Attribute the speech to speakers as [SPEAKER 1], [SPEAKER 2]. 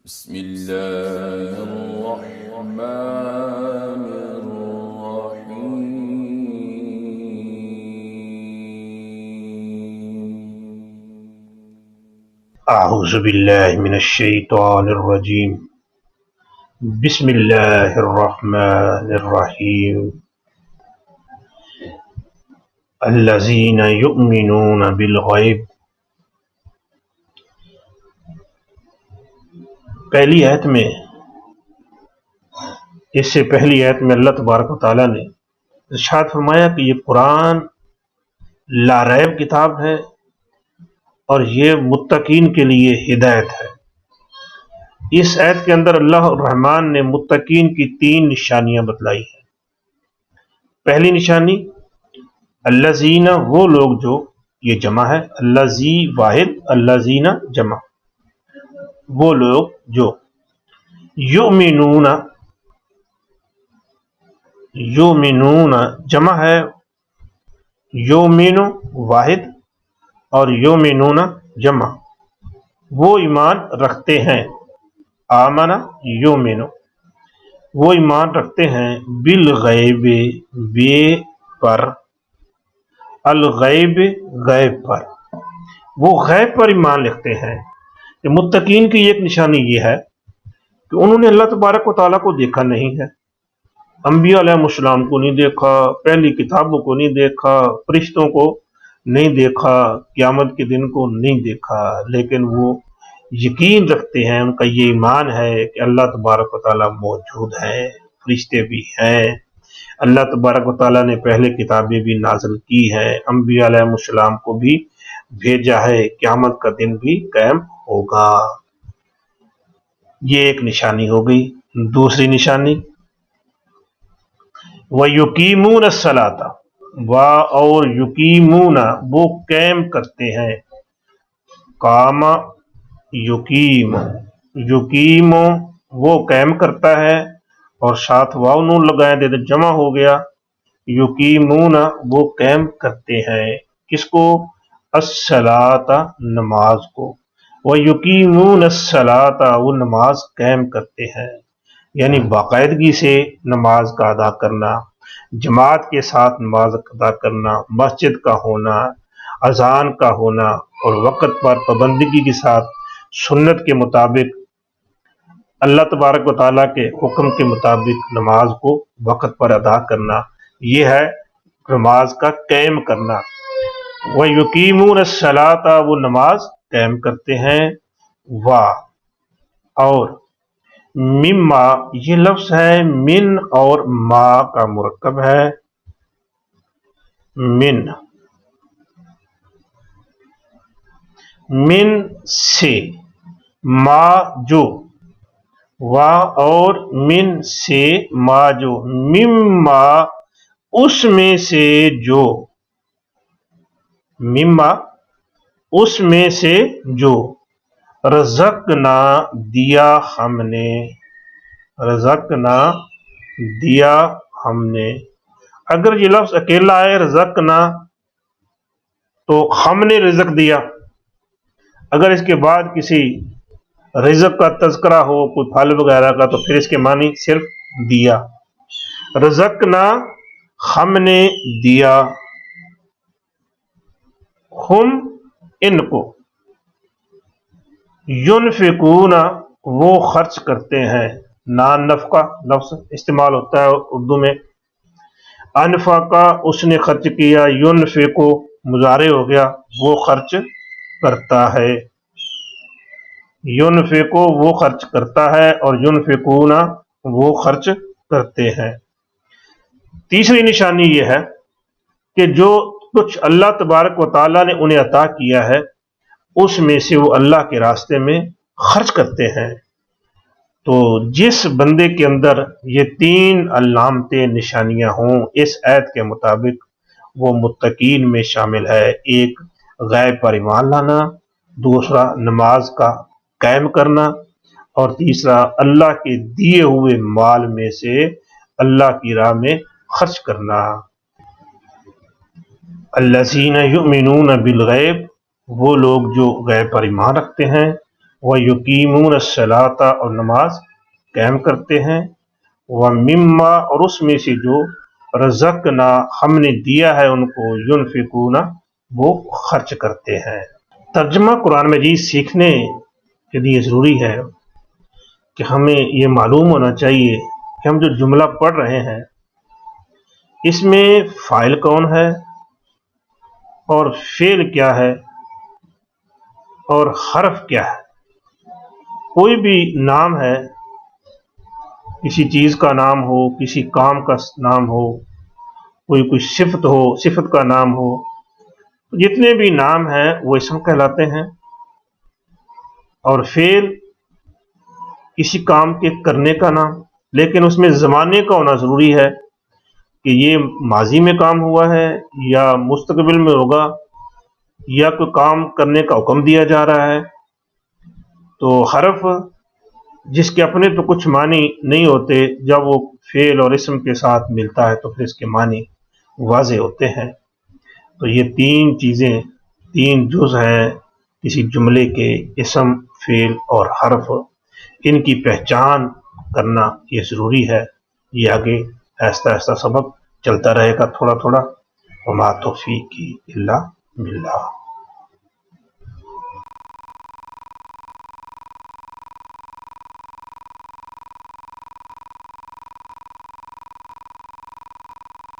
[SPEAKER 1] بسم الله الرحمن الرحيم
[SPEAKER 2] أعوذ بالله من الشيطان الرجيم. بسم الله الرحمن الرحيم. الذين يؤمنون بالغيب. پہلی آیت میں اس سے پہلی آیت میں اللہ تبارک و تعالیٰ نے ارشاد فرمایا کہ یہ قرآن لا ریب کتاب ہے اور یہ متقین کے لیے ہدایت ہے۔ اس آیت کے اندر اللہ الرحمن نے متقین کی 3 نشانیاں بتلائی ہیں۔ پہلی نشانی الذین، وہ لوگ جو، یہ جمع ہے، الذی واحد، الذین جمع، وہ لوگ جو یؤمنون، یؤمنون جمع ہے، یؤمن واحد اور یؤمنون جمع، وہ ایمان رکھتے ہیں، آمن یؤمن، وہ ایمان رکھتے ہیں، بالغیب، بے پر، الغیب غیب پر، وہ غیب پر ایمان رکھتے ہیں۔ کہ متقین کی ایک نشانی یہ ہے کہ انہوں نے اللہ تبارک و تعالیٰ کو دیکھا نہیں ہے، انبیاء علیہ السلام کو نہیں دیکھا، پہلی کتابوں کو نہیں دیکھا، فرشتوں کو نہیں دیکھا، قیامت کے دن کو نہیں دیکھا، لیکن وہ یقین رکھتے ہیں، ان کا یہ ایمان ہے کہ اللہ تبارک و تعالیٰ موجود ہے، فرشتے بھی ہیں، اللہ تبارک و تعالیٰ نے پہلے کتابیں بھی نازل کی ہیں، انبیاء علیہ السلام کو بھی بھیجا ہے، قیامت کا دن بھی قائم ہوگا۔ یہ ایک نشانی ہو گئی۔ دوسری نشانی وَيُقِيمُونَ الصَّلَاةَ، اور یقیمون، وہ قائم کرتے ہیں، قام یقیم، یقیم وہ قائم کرتا ہے، اور ساتھ واو نون لگائیں دے تو جمع ہو گیا، یقیمون وہ قائم کرتے ہیں، کس کو؟ الصلاۃ، نماز کو، وَيُقِيمُونَ الصَّلَاةَ وہ نماز قائم کرتے ہیں، یعنی باقاعدگی سے نماز کا ادا کرنا، جماعت کے ساتھ نماز ادا کرنا، مسجد کا ہونا، اذان کا ہونا، اور وقت پر پابندگی کے ساتھ سنت کے مطابق، اللہ تبارک و تعالیٰ کے حکم کے مطابق نماز کو وقت پر ادا کرنا، یہ ہے نماز کا قائم کرنا۔ وَيُقِيمُونَ الصَّلَاةَ وہ نماز قائم کرتے ہیں، اور مما، یہ لفظ ہے من اور ما کا مرکب ہے، من سے، ما جو، اور من سے، ما جو، مما اس میں سے جو، مما اس میں سے جو، رزقنا دیا ہم نے، رزقنا دیا ہم نے۔ اگر یہ لفظ اکیلا ہے رزقنا تو ہم نے رزق دیا، اگر اس کے بعد کسی رزق کا تذکرہ ہو، کوئی پھل وغیرہ کا، تو پھر اس کے معنی صرف دیا، رزقنا ہم نے دیا، ہم ان کو، ينفقون وہ خرچ کرتے ہیں، نان نفقہ لفظ استعمال ہوتا ہے اردو میں، انفقہ اس نے خرچ کیا، ينفقو مضارع ہو گیا، وہ خرچ کرتا ہے، ينفقو وہ خرچ کرتا ہے، اور ينفقون وہ خرچ کرتے ہیں۔ تیسری نشانی یہ ہے کہ جو کچھ اللہ تبارک و تعالیٰ نے انہیں عطا کیا ہے اس میں سے وہ اللہ کے راستے میں خرچ کرتے ہیں۔ تو جس بندے کے اندر یہ 3 علامتیں نشانیاں ہوں اس آیت کے مطابق وہ متقین میں شامل ہے۔ ایک غیب پر ایمان لانا، دوسرا نماز کا قائم کرنا، اور تیسرا اللہ کے دیے ہوئے مال میں سے اللہ کی راہ میں خرچ کرنا۔ الذین یؤمنون بالغیب وہ لوگ جو غیب پر ایمان رکھتے ہیں، وَيُقِیمُونَ الصَّلَاةَ اور نماز قائم کرتے ہیں، وَمِمَّا اور اس میں سے جو رزقنا ہم نے دیا ہے ان کو، ينفقون وہ خرچ کرتے ہیں۔ ترجمہ قرآن مجید سیکھنے کے لیے ضروری ہے کہ ہمیں یہ معلوم ہونا چاہیے کہ ہم جو جملہ پڑھ رہے ہیں اس میں فاعل کون ہے اور فعل کیا ہے اور حرف کیا ہے۔ کوئی بھی نام ہے، کسی چیز کا نام ہو، کسی کام کا نام ہو، کوئی صفت ہو، صفت کا نام ہو، جتنے بھی نام ہیں وہ اسم کہلاتے ہیں، اور فعل کسی کام کے کرنے کا نام، لیکن اس میں زمانے کا ہونا ضروری ہے کہ یہ ماضی میں کام ہوا ہے یا مستقبل میں ہوگا یا کوئی کام کرنے کا حکم دیا جا رہا ہے۔ تو حرف جس کے اپنے تو کچھ معنی نہیں ہوتے، جب وہ فعل اور اسم کے ساتھ ملتا ہے تو پھر اس کے معنی واضح ہوتے ہیں۔ تو یہ تین چیزیں، تین جز ہیں کسی جملے کے، اسم، فعل اور حرف، ان کی پہچان کرنا یہ ضروری ہے۔ یہ آگے آہستہ آہستہ سبق چلتا رہے گا تھوڑا تھوڑا۔ وما توفیقی الا باللہ۔